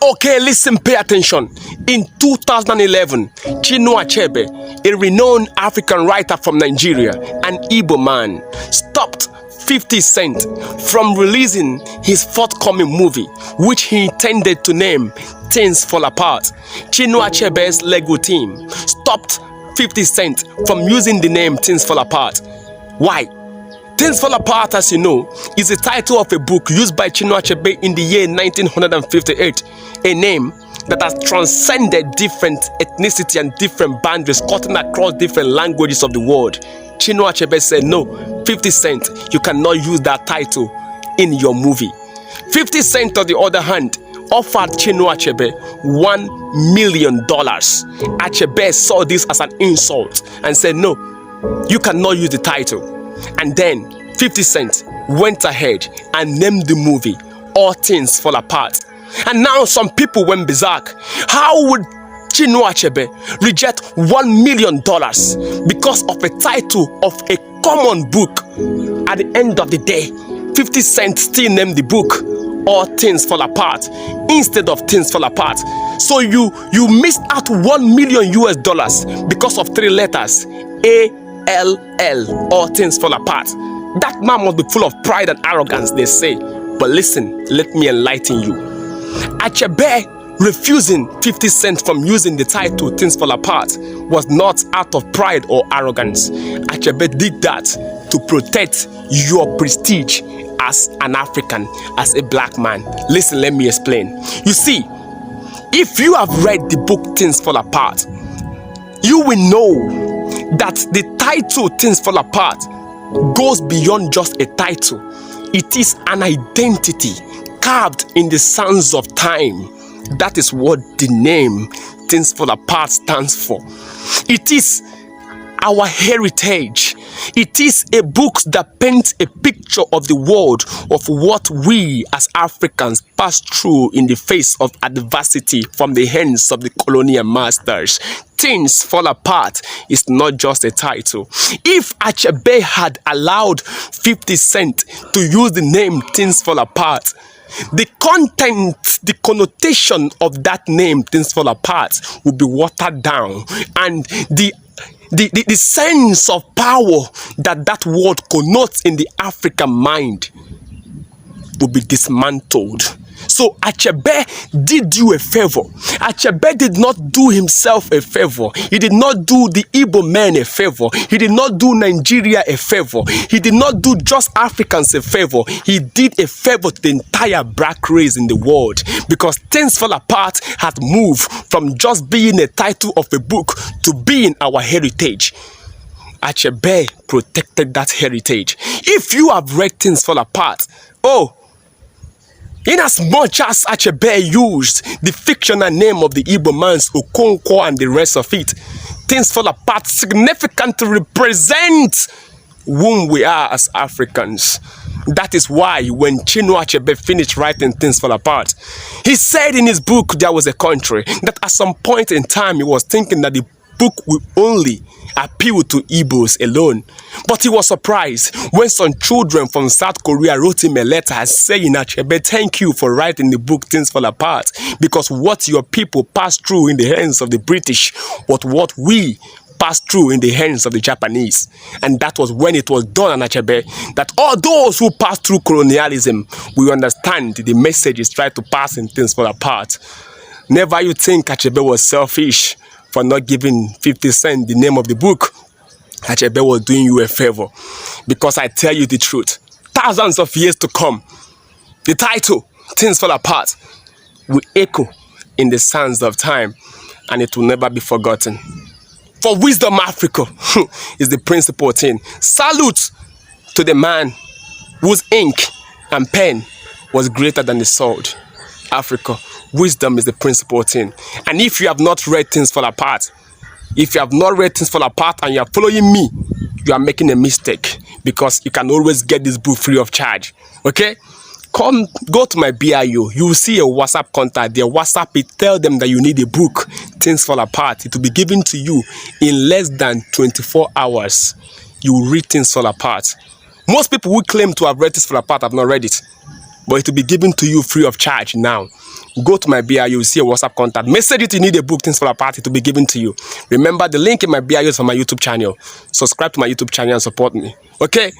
Okay, listen, pay attention. In 2011, Chinua Achebe, a renowned African writer from Nigeria, an Igbo man, stopped 50 Cent from releasing his forthcoming movie, which he intended to name Things Fall Apart. Chinua Achebe's Lego team stopped 50 Cent from using the name Things Fall Apart. Why? Things Fall Apart, as you know, is the title of a book used by Chinua Achebe in the year 1958, a name that has transcended different ethnicity and different boundaries, cutting across different languages of the world. Chinua Achebe said, no, 50 Cent, you cannot use that title in your movie. 50 Cent, on the other hand, offered Chinua Achebe $1 million. Achebe saw this as an insult and said, no, you cannot use the title. And then 50 Cent went ahead and named the movie All Things Fall Apart. And now some people went berserk. How would Chinua Achebe reject $1 million because of a title of a common book? At the end of the day, 50 Cent still named the book All Things Fall Apart instead of Things Fall Apart. So you missed out $1 million because of 3 letters, ALL, All Things Fall Apart. That man must be full of pride and arrogance, they say. But listen, let me enlighten you. Achebe refusing 50 Cent from using the title Things Fall Apart was not out of pride or arrogance. Achebe did that to protect your prestige as an African, as a black man. Listen, let me explain. You see, if you have read the book Things Fall Apart, you will know that the title Things Fall Apart goes beyond just a title. It is an identity carved in the sands of time. That is what the name Things Fall Apart stands for. It is our heritage. It is a book that paints a picture of the world, of what we as Africans passed through in the face of adversity from the hands of the colonial masters. Things Fall Apart is not just a title. If Achebe had allowed 50 Cent to use the name Things Fall Apart, the content, the connotation of that name Things Fall Apart would be watered down, and the sense of power that word connotes in the African mind will be dismantled. So Achebe did you a favor. Achebe did not do himself a favor. He did not do the Igbo men a favor. He did not do Nigeria a favor. He did not do just Africans a favor. He did a favor to the entire black race in the world, because Things Fall Apart had moved from just being a title of a book to being our heritage. Achebe protected that heritage. If you have read Things Fall Apart, in as much as Achebe used the fictional name of the Igbo man's Okonkwo and the rest of it, Things Fall Apart significantly represent whom we are as Africans. That is why when Chinua Achebe finished writing Things Fall Apart, he said in his book There Was a Country that at some point in time he was thinking that the book will only appeal to Igbos alone. But he was surprised when some children from South Korea wrote him a letter saying, Achebe, thank you for writing the book Things Fall Apart, because what your people passed through in the hands of the British was what we passed through in the hands of the Japanese. And that was when it was done on Achebe, that all those who passed through colonialism will understand the message is trying to pass in Things Fall Apart. Never you think Achebe was selfish for not giving 50 Cent the name of the book. Achebe was doing you a favor, because I tell you the truth, thousands of years to come, the title Things Fall Apart will echo in the sands of time, and it will never be forgotten. For Wisdom Africa is the principal thing. Salute to the man whose ink and pen was greater than the sword. Africa, wisdom is the principal thing. And if you have not read Things Fall Apart, if you have not read Things Fall Apart and you are following me, you are making a mistake, because you can always get this book free of charge. Okay? Go to my BIO. You will see a WhatsApp contact there. WhatsApp it, tell them that you need a book, Things Fall Apart. It will be given to you in less than 24 hours. You will read Things Fall Apart. Most people who claim to have read Things Fall Apart have not read it. but it will be given to you free of charge now. Go to my bio, you will see a WhatsApp contact. Message it, you need a book, Things Fall Apart, it will be given to you. Remember, the link in my bio is for my YouTube channel. Subscribe to my YouTube channel and support me. Okay?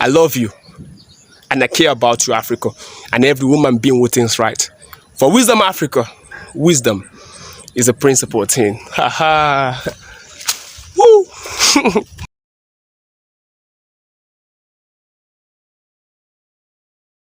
I love you. And I care about you, Africa. And every woman being with things right. For Wisdom Africa, wisdom is a principal thing. Ha ha. Woo!